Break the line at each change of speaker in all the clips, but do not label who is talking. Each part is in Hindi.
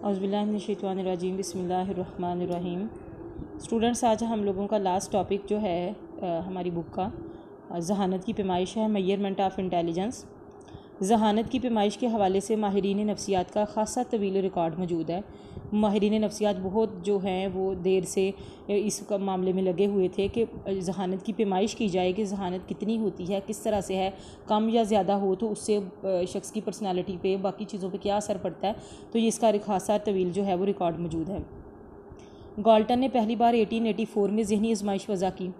औज़ुबिल्लाहिमिनश्शैतानिर्रजीम बिस्मिल्लाहिर्रहमानिर्रहीम। स्टूडेंट्स, आज हम लोगों का लास्ट टॉपिक जो है हमारी बुक का ज़हानत की पैमाइश है, मेजरमेंट ऑफ़ इंटेलिजेंस। ज़हानत की पैमाइश के हवाले से माहिरीन नफ्सियात का ख़ासा तवील रिकॉर्ड मौजूद है। माहिरीन नफ्सियात बहुत जो हैं वो देर से इस मामले में लगे हुए थे कि ज़हानत की पैमाइश की जाए कि ज़हानत कितनी होती है, किस तरह से है, कम या ज़्यादा हो तो उससे शख्स की पर्सनालिटी पे, बाकी चीज़ों पे क्या असर पड़ता है। तो ये इसका ख़ासा तवील जो है वो रिकॉर्ड मौजूद है। गाल्टन ने पहली बार 1884 में ज़हनी आजमाइश वज़ा की।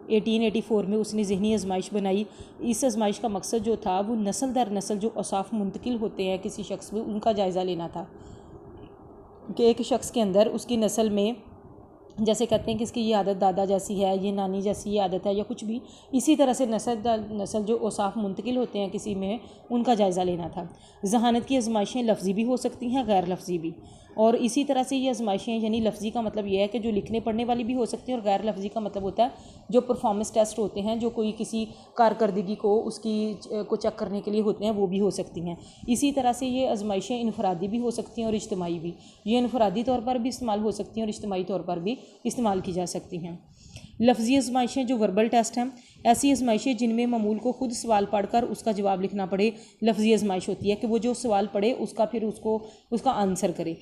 1884 में उसने ज़हनी आजमाइश बनाई। इस आजमाइश का मकसद जो था वो नस्ल दर नस्ल जो औसाफ मुंतकिल होते हैं किसी शख्स में, उनका जायज़ा लेना था कि एक शख्स के अंदर उसकी नस्ल में, जैसे कहते हैं कि इसकी ये आदत दादा जैसी है, ये नानी जैसी ये आदत है या कुछ भी, इसी तरह से नस्ल जो औसाफ मुंतकिल होते हैं किसी में, उनका जायज़ा लेना था। ज़हानत की आजमाइशें लफ्ज़ी भी हो सकती हैं, गैर लफ्ज़ी भी। और इसी तरह से ये आजमाइशें, यानी लफ्ज़ी का मतलब ये है कि जो लिखने पढ़ने वाली भी हो सकती हैं, और गैर लफ्ज़ी का मतलब होता है जो परफॉर्मेंस टेस्ट होते हैं, जो कोई किसी कारकर्दगी को उसकी को चेक करने के लिए होते हैं, वो भी हो सकती हैं। इसी तरह से ये आजमाइशें इनफरादी भी हो सकती हैं और इज्तिमाई भी। ये इनफरादी तौर पर भी इस्तेमाल हो सकती हैं और इज्तिमाई तौर पर भी इस्तेमाल की जा सकती हैं। लफ्ज़ी आजमाइशें जो वर्बल टेस्ट हैं, ऐसी आजमाइशें जिनमें मामूल को खुद सवाल पढ़कर उसका जवाब लिखना पड़े, लफ्ज़ी आजमाइश होती है कि वो जो सवाल पढ़े उसका फिर उसका आंसर करे।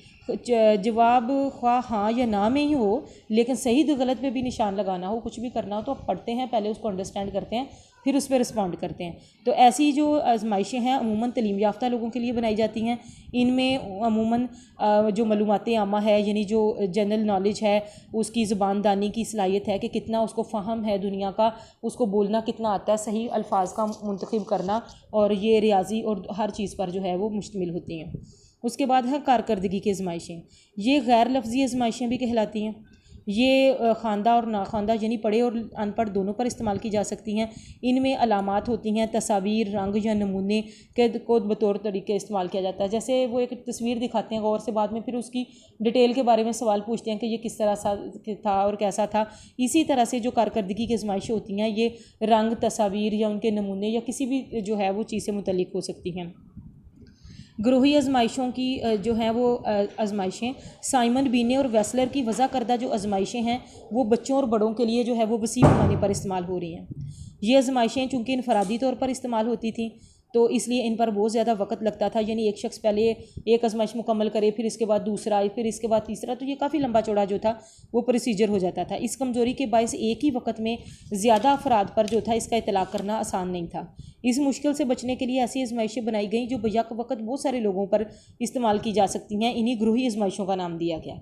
जवाब ख्वाह हाँ या ना में ही हो, लेकिन सही तो गलत पे भी निशान लगाना हो, कुछ भी करना हो, तो पढ़ते हैं, पहले उसको अंडरस्टैंड करते हैं, फिर उस पर रिस्पॉन्ड करते हैं। तो ऐसी जो आजमाइशें हैं अमूमन तलीम याफ्ता लोगों के लिए बनाई जाती हैं। इनमें अमूमन जो मालूमात आमा है, यानी जो जनरल नॉलेज है, उसकी ज़ुबानदानी की सलाहियत है कि कितना उसको फ़हम है दुनिया का, उसको बोलना कितना आता है, सही अल्फाज का मुंतखब करना, और ये रियाजी और हर चीज़ पर जो है वो मुश्तमिल होती हैं। उसके बाद है कारकर्दगी की आजमाइशें। ये गैर लफ्ज़ी आजमाइशें भी कहलाती हैं। ये ख़वानदा और नाख़वानदा यानी पढ़े और अनपढ़ दोनों पर इस्तेमाल की जा सकती हैं। इनमें अलामात होती हैं, तस्वीर, रंग या नमूने को बतौर तरीके इस्तेमाल किया जाता है। जैसे वो एक तस्वीर दिखाते हैं गौर से, बाद में फिर उसकी डिटेल के बारे में सवाल पूछते हैं कि ये किस तरह सा था और कैसा था। इसी तरह से जो कारकर्दगी की आजमाइशें होती हैं, ये रंग, तस्वीर या उनके नमूने या किसी भी जो है वो चीज़ से मुतल्लिक़ हो सकती हैं। ग्रोही आजमाइशों की जो हैं वो आजमाइशें साइमन बीने और वेस्लर की वज़ा करदा जो आजमाइशें हैं वो बच्चों और बड़ों के लिए जो है वो वसी पैमाने पर इस्तेमाल हो रही हैं। ये आजमाइशें चूँकि इनफरादी तौर पर इस्तेमाल होती थी तो इसलिए इन पर बहुत ज़्यादा वक्त लगता था, यानी एक शख्स पहले एक आजमाइश मुकम्मल करे, फिर इसके बाद दूसरा, फिर इसके बाद तीसरा, तो ये काफ़ी लंबा चौड़ा जो था वो प्रोसीजर हो जाता था। इस कमज़ोरी के बायस एक ही वक्त में ज़्यादा अफराद पर जो था इसका इतलाक़ करना आसान नहीं था। इस मुश्किल से बचने के लिए ऐसी आजमाइशें बनाई गई जो बैक वक्त बहुत सारे लोगों पर इस्तेमाल की जा सकती हैं। इन्हीं ग्रोही आजमाइशों का नाम दिया गया।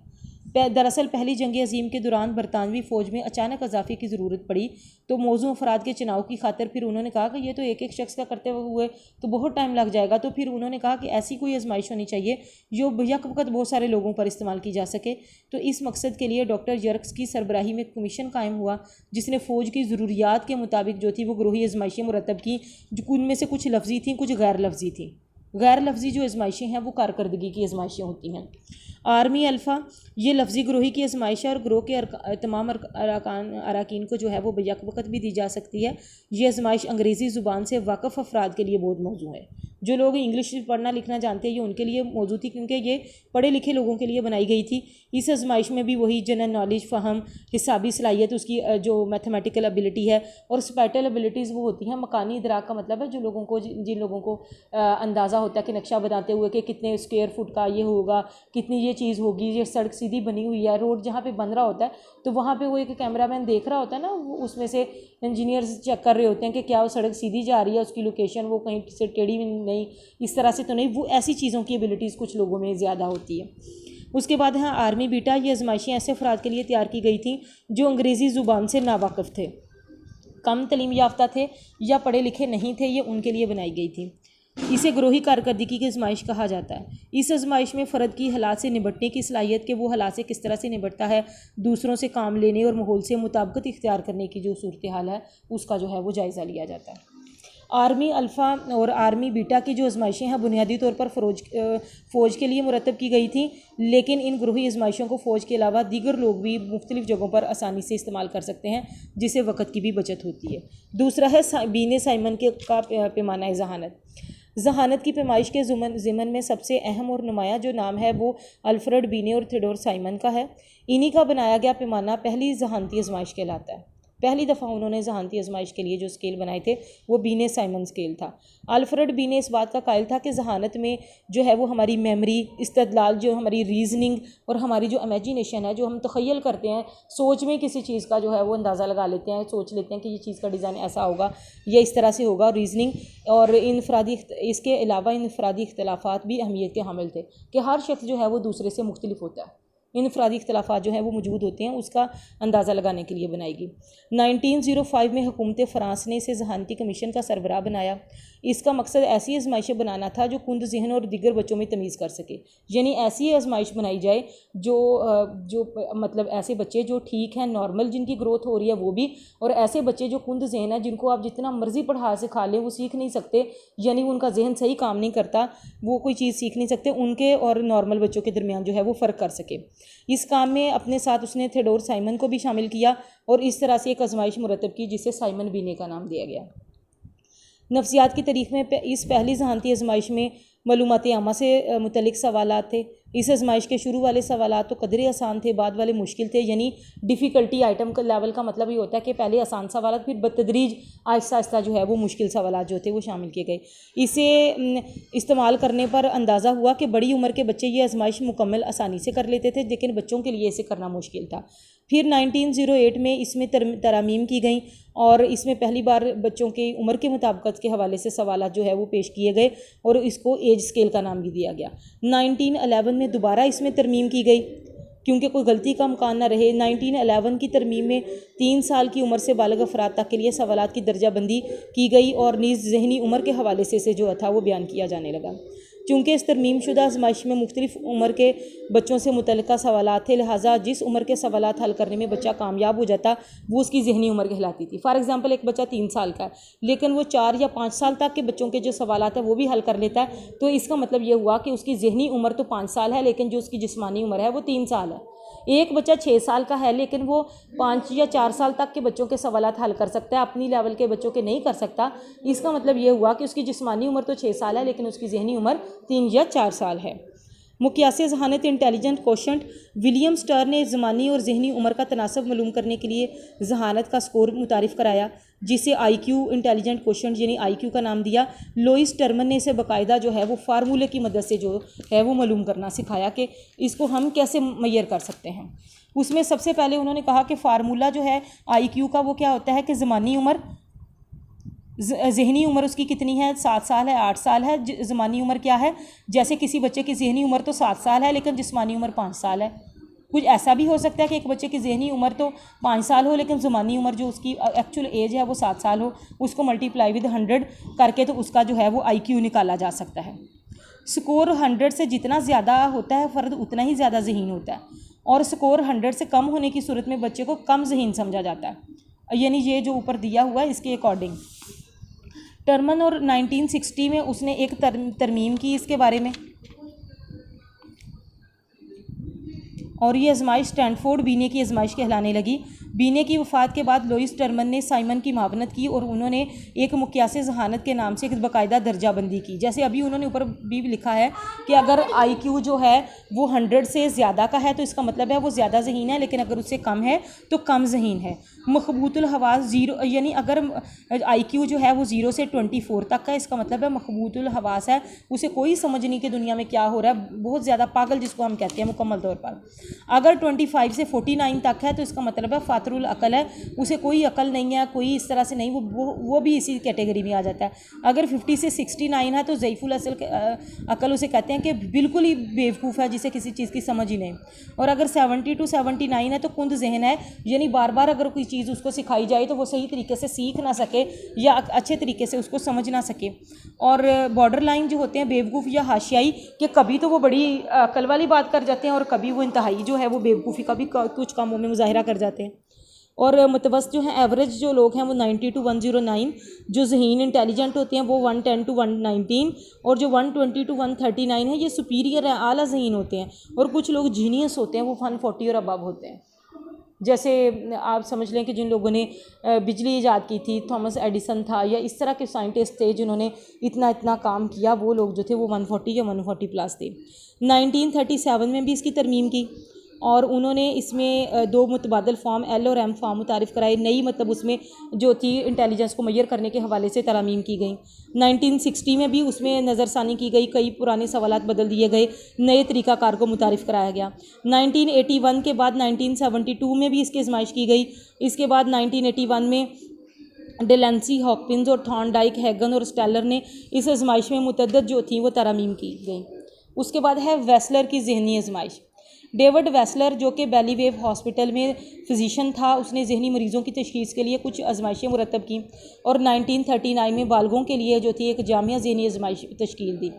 दरअसल पहली जंग अज़ीम के दौरान बरतानवी फ़ौज में अचानक इजाफे की ज़रूरत पड़ी, तो मौजू अफराद के चुनाव की खातिर फिर उन्होंने कहा कि ये तो एक एक शख्स का करते हुए तो बहुत टाइम लग जाएगा। तो फिर उन्होंने कहा कि ऐसी कोई आजमाइश होनी चाहिए जो यक वक्त बहुत सारे लोगों पर इस्तेमाल की जा सके। तो इस मकसद के लिए डॉक्टर यर्क्स की सरबराही में कमीशन कायम हुआ, जिसने फ़ौज की ज़रूरियात के मुताबिक जो थी वो ग्रोही आजमाइशें मुरतब की, जो उनमें से कुछ लफ्ज़ी थी, कुछ गैर लफ्ज़ी थी। गैर लफ्ज़ी जो आजमाइशें हैं वो कारकर्दगी की आजमाइशें होती हैं। आर्मी अल्फ़ा ये लफ्ज़ी ग्रोही की आजमाइश है और ग्रोह के तमाम अरकान को जो है वो बैक वक्त भी दी जा सकती है। ये आजमाइश अंग्रेज़ी ज़ुबान से वाक़फ़ अफराद के लिए बहुत मौजू है। जो लोग इंग्लिश पढ़ना लिखना जानते हैं ये उनके लिए मौजू थी, क्योंकि ये पढ़े लिखे लोगों के लिए बनाई गई थी। इस आजमाइश में भी वही जनरल नॉलेज, फ़हम, हिसाबी सलाहियत, उसकी जो मैथमेटिकल एबिलिटी है, और स्पैटल एबिलिटीज़ वो होती हैं मकानी इदराक का मतलब है जो लोगों को जिन लोगों को अंदाज़ा होता है कि नक्शा बनाते हुए कि कितने स्क्वायर फुट का ये होगा, कितनी ये चीज़ होगी, ये सड़क सीधी बनी हुई है, रोड जहाँ पे बन रहा होता है तो वहाँ पे वो एक कैमरामैन देख रहा होता है ना, उसमें से इंजीनियर्स चेक कर रहे होते हैं कि क्या वो सड़क सीधी जा रही है, उसकी लोकेशन वो कहीं से टेढ़ी नहीं, इस तरह से तो नहीं। वो ऐसी चीज़ों की एबिलिटीज़ कुछ लोगों में ज़्यादा होती है। उसके बाद है आर्मी बीटा। ये आजमाइशें ऐसे अफराद के लिए तैयार की गई थी जो अंग्रेज़ी ज़ुबान से नावाकिफ़ थे, कम तलीम याफ्ता थे या पढ़े लिखे नहीं थे, ये उनके लिए बनाई गई थी। इसे ग्रोही कारकर्दगी की आजमाइश कहा जाता है। इस आजमाइश में फ़र्द की हालात से निपटने की सलाहियत के वो हालात से किस तरह से निपटता है, दूसरों से काम लेने और माहौल से मुताबिकत इख्तियार करने की जो सूरत हाल है उसका जो है वो जायज़ा लिया जाता है। आर्मी अल्फ़ा और आर्मी बीटा की जो आजमाइशें हैं बुनियादी तौर पर फ़ौज के लिए मुरतब की गई थी, लेकिन इन ग्रोही आजमाइशों को फ़ौज के अलावा दीगर लोग भी मुख्तलिफ़ जगहों पर आसानी से इस्तेमाल कर सकते हैं, जिससे वक़्त की भी बचत होती है। दूसरा है बीने साइमन के का पैमाना ज़हानत। जहानत की पैमाइश के ज़िमन में सबसे अहम और नुमाया जो नाम है वो अल्फ्रेड बीने और थियोडोर साइमन का है। इन्हीं का बनाया गया पैमाना पहली जहानती आजमाइश कहलाता है। पहली दफ़ा उन्होंने जहानती आजमाइश के लिए जो स्केल बनाए थे वो बीने साइमन स्केल था। अल्फ्रेड बीने इस बात का कायल था कि जहानत में जो है वो हमारी मेमोरी, इस्तदलाल, जो हमारी रीजनिंग और हमारी जो इमेजिनेशन है, जो हम तख़य्युल करते हैं, सोच में किसी चीज़ का जो है वो अंदाज़ा लगा लेते हैं, सोच लेते हैं कि ये चीज़ का डिज़ाइन ऐसा होगा या इस तरह से होगा। रीजनिंग और इसके अलावा इनफरादी इख्तलाफात भी अहमियत के हामिल थे कि हर शख्स जो है वो दूसरे से मुख्तलिफ होता है। इनफरादी इख्तलाफात जो हैं वो मौजूद होते हैं, उसका अंदाज़ा लगाने के लिए बनाएगी। 1905 में हुकूमत फ़्रांस ने इसे जहानती कमीशन का सरबराह बनाया। इसका मकसद ऐसी आजमाइशें बनाना था जो कुंद जहन और दिगर बच्चों में तमीज़ कर सके, यानी ऐसी आजमाइश बनाई जाए जो मतलब ऐसे बच्चे जो ठीक हैं, नॉर्मल जिनकी ग्रोथ हो रही है वो भी, और ऐसे बच्चे जो कुंद जहन है, जिनको आप जितना मर्ज़ी पढ़ा सिखा लें वो सीख नहीं सकते, यानी उनका जहन सही काम नहीं करता, वो कोई चीज़ सीख नहीं सकते, उनके और नॉर्मल बच्चों के दरमियान जो है वो फ़र्क कर सके। इस काम में अपने साथ उसने थियोडोर साइमन को भी शामिल किया और इस तरह से एक आजमाइश मुरतब की जिसे साइमन बीने का नाम दिया गया। नफ्सियात की तारीख़ में इस पहली जहानती आजमाइश में मालूमात आमा से मुतल्लिक़ सवालात थे। इस आजमाइश के शुरू वाले सवालात तो कदरे आसान थे, बाद वाले मुश्किल थे, यानी डिफ़िकल्टी आइटम का लेवल का मतलब ये होता है कि पहले आसान सवालात, फिर बतदरीज आहिस्ता आहिस्ता जो है वो मुश्किल सवालात जो थे वो शामिल किए गए। इसे इस्तेमाल करने पर अंदाज़ा हुआ कि बड़ी उम्र के बच्चे ये आजमाइश मुकम्मल आसानी से कर लेते थे, लेकिन बच्चों के लिए इसे करना मुश्किल था। फिर 1908 में इसमें तरामीम की गई और इसमें पहली बार बच्चों की उम्र के मुताबिकत के हवाले से सवालात जो है वो पेश किए गए और इसको एज स्केल का नाम भी दिया गया। 1911 में दोबारा इसमें तरमीम की गई क्योंकि कोई गलती का इम्कान ना रहे। 1911 की तरमीम में 3 साल की उम्र से बालिग अफराद तक के लिए सवालात की दर्जाबंदी की गई और नीज़ ज़हनी उम्र के हवाले से इसे जो था वो बयान किया जाने लगा। चूँकि इस तरमीम शुदा आजमाइश में मुख्तलिफ उम्र के बच्चों से मुतल्लिक़ा सवालात थे, लिहाजा जिस उम्र के सवालात हल करने में बच्चा कामयाब हो जाता वो उसकी ज़हनी उम्र कहलाती थी। फॉर एग्ज़ाम्पल, एक बच्चा 3 साल का है लेकिन वो 4 या 5 साल तक के बच्चों के जो सवालात है वो भी हल कर लेता है, तो इसका मतलब ये हुआ कि उसकी ज़हनी उम्र तो 5 साल है लेकिन जो उसकी जिस्मानी उम्र है वो 3 साल है। एक बच्चा 6 साल का है लेकिन वो 5 या 4 साल तक के बच्चों के सवालात हल कर सकता है, अपनी लेवल के बच्चों के नहीं कर सकता। इसका मतलब ये हुआ कि उसकी जिस्मानी उम्र तो 6 साल है लेकिन उसकी ज़हनी उम्र 3 या 4 साल है। मुक़यासे ज़हानत इंटेलिजेंट कोशेंट विलियम स्टर ने ज़मानी और ज़हनी उम्र का तनासब मालूम करने के लिए ज़हानत का स्कोर मुतारिफ़ कराया, जिसे IQ इंटेलिजेंट कोशेंट यानी IQ का नाम दिया। लोइस टर्मन ने इसे बाकायदा जो है वो फार्मूले की मदद से जो है वो मालूम करना सिखाया कि इसको हम कैसे मैयर कर सकते हैं। उसमें सबसे पहले उन्होंने कहा कि फ़ार्मूला जो है IQ का वो क्या होता है कि ज़मानी उम्र, ज़हनी उम्र उसकी कितनी है, 7 साल है, 8 साल है। ज़मानी उम्र क्या है, जैसे किसी बच्चे की ज़हनी उम्र तो 7 साल है लेकिन जिस्मानी उम्र 5 साल है। कुछ ऐसा भी हो सकता है कि एक बच्चे की ज़हनी उम्र तो 5 साल हो लेकिन ज़मानी उम्र जो उसकी एक्चुअल एज है वो 7 साल हो। उसको मल्टीप्लाई विद 100 करके तो उसका जो है वो IQ निकाला जा सकता है। स्कोर 100 से जितना ज़्यादा होता है फ़र्द उतना ही ज़्यादा ज़हीन होता है और स्कोर 100 से कम होने की सूरत में बच्चे को कम ज़हीन समझा जाता है, यानी ये जो ऊपर दिया हुआ है इसके अकॉर्डिंग। टर्मन और 1960 में उसने एक तरमीम की इसके बारे में और ये आजमाइश स्टैनफोर्ड बीने की आजमाइश कहलाने लगी। बीने की वफ़ात के बाद लोइस टर्मन ने साइमन की मावनत की और उन्होंने एक मुक़यासे ज़हानत के नाम से एक बाकायदा दर्जाबंदी की। जैसे अभी उन्होंने ऊपर भी लिखा है कि अगर IQ जो है वो 100 से ज़्यादा का है तो इसका मतलब है वो ज़्यादा ज़हीन है, लेकिन अगर उससे कम है तो कम ज़हीन है। मखबूतुल हवास 0, यानी अगर IQ जो है वो 0 से 24 तक का, इसका मतलब है मखबूतुल हवास है, उसे कोई समझ नहीं कि दुनिया में क्या हो रहा है, बहुत ज़्यादा पागल जिसको हम कहते हैं मुकम्मल तौर पर। अगर 25 से 49 तक है तो इसका मतलब है फातरुल अकल है, उसे कोई अकल नहीं है, कोई इस तरह से नहीं, वो भी इसी कैटेगरी में आ जाता है। अगर 50 से 69 है तो ज़ईफ़ुल अकल उसे कहते हैं कि बिल्कुल ही बेवकूफ़ है, जिसे किसी चीज़ की समझ ही नहीं। और अगर 70 to 79 है तो कुंद जहन है, यानी बार बार अगर कोई चीज़ उसको सिखाई जाए तो वो सही तरीके से सीख ना सके या अच्छे तरीके से उसको समझ ना सके। और बॉर्डर लाइन जो होते हैं बेवकूफ़ या हाशियाई, कि कभी तो वो बड़ी अकल वाली बात कर जाते हैं और कभी वो इंतहाई जो है वो बेवकूफ़ी का भी कुछ कामों में मुजाहिरा कर जाते हैं। और मुतवस्त जो हैं एवरेज जो लोग हैं वो 90 to 109, जो ज़हीन इंटेलिजेंट होते हैं वो 110 to 119, और जो 120 to 139 है ये सुपीरियर है, आला ज़हीन होते हैं। और कुछ लोग जीनियस होते हैं, वो 140 और अबव होते हैं। जैसे आप समझ लें कि जिन लोगों ने बिजली ईजाद की थी, थॉमस एडिसन था, या इस तरह के साइंटिस्ट थे जिन्होंने इतना इतना काम किया, वो लोग जो थे वो 140 या 140 प्लस थे। 1937 में भी इसकी तरमीम की और उन्होंने इसमें दो मुतबादल फॉर्म एल और एम फॉर्म मुतारिफ़ कराए। नई मतलब उसमें जो थी इंटेलिजेंस को मैयर करने के हवाले से तरमीम की गई। 1960 में भी उसमें नज़रसानी की गई, कई पुराने सवालात बदल दिए गए, नए तरीक़ाकार को मुतारिफ़ कराया गया। 1981 के बाद 1972 में भी इसकी आजमाइश की गई। इसके बाद 1981 में डेलेंसी, हॉकिंस और थॉर्नडाइक, हैगन और स्टेलर ने इस आजमाइश में मुतअद्दिद जो थी वो तरमीम की गई। उसके बाद है वेस्लर की जहनी आजमाइश। डेविड वेस्लर जो कि बैलीवेव हॉस्पिटल में फ़िज़िशियन था, उसने जहनी मरीज़ों की तशख़ीस के लिए कुछ आजमाइशें मुरतब की और 1939 में बालगों के लिए जो थी एक जामिया जहनी आजमाइश तश्कील दी।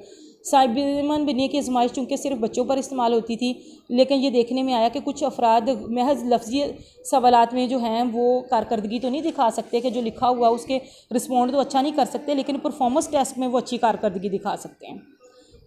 साइमन बिनी की आजमाइश चूँकि सिर्फ बच्चों पर इस्तेमाल होती थी, लेकिन ये देखने में आया कि कुछ अफराद महज लफ्ज़ी सवालात में जो हैं वो कारकर्दगी तो नहीं दिखा सकते कि जो लिखा हुआ उसके रिस्पॉन्ड तो अच्छा नहीं कर सकते, लेकिन परफॉर्मेंस टेस्ट में वो अच्छी कारकर्दगी दिखा सकते हैं।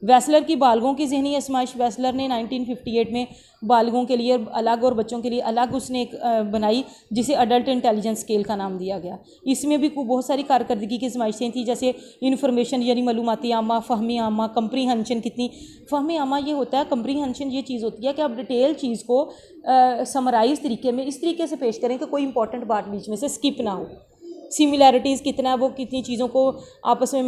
वेस्लर की बालगों की जहनी आजमाइश वेस्लर ने 1958 में बालगों के लिए अलग और बच्चों के लिए अलग उसने एक बनाई, जिसे अडल्ट इंटेलिजेंस स्केल का नाम दिया गया। इसमें भी बहुत सारी कारकर्दगी की आजमाइशें थी, जैसे इन्फॉर्मेशन यानी मालूमाती आमा, फ़हमी आमा, कंप्रीहेंशन कितनी। फ़हमी आमा ये होता है, कंप्रीहेंशन ये चीज़ होती है कि आप डिटेल चीज़ को समराइज़ तरीके में इस तरीके से पेश करें कि कोई इंपॉर्टेंट बात बीच में से स्किप ना हो। सिमिलैरिटीज़ कितना है, वो कितनी चीज़ों को आपस में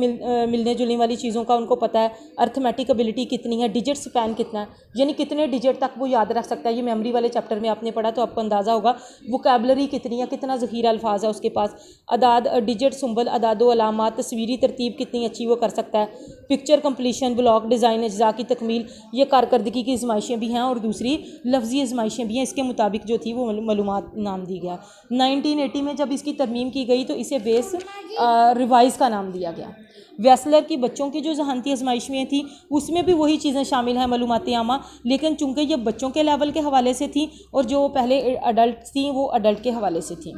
मिलने जुलने वाली चीज़ों का उनको पता है। अर्थमेटिक एबिलिटी कितनी है, डिजिट स्पैन कितना है, यानी कितने डिजिट तक वो याद रख सकता है। ये मेमोरी वाले चैप्टर में आपने पढ़ा तो आपको अंदाज़ा होगा। वोकैबलरी कितनी है, कितना ज़ख़ीरा अल्फाज है उसके पास। अदाद, डिजिट, सुंबल, अदादो अलामात, तस्वीरी तरतीब कितनी अच्छी वो कर सकता है। पिक्चर कंप्लीशन, ब्लॉक डिज़ाइन, अज्जा की तकमील, ये कारकर्दगी की आजमाइशें भी हैं और दूसरी लफ्जी आजमाइशें भी हैं। इसके मुताबिक जो थी वो मालूमात नाम दी गया। 1980 में जब इसकी तरमीम की गई तो इसे बेस रिवाइज़ का नाम दिया गया। वेस्लर की बच्चों की जो जहानती आजमाइशें थी उसमें भी वही चीज़ें शामिल हैं, मालूमाती आमा, लेकिन चूँकि ये बच्चों के लेवल के हवाले से थी और जो पहले अडल्ट थी वो अडल्ट के हवाले से थी।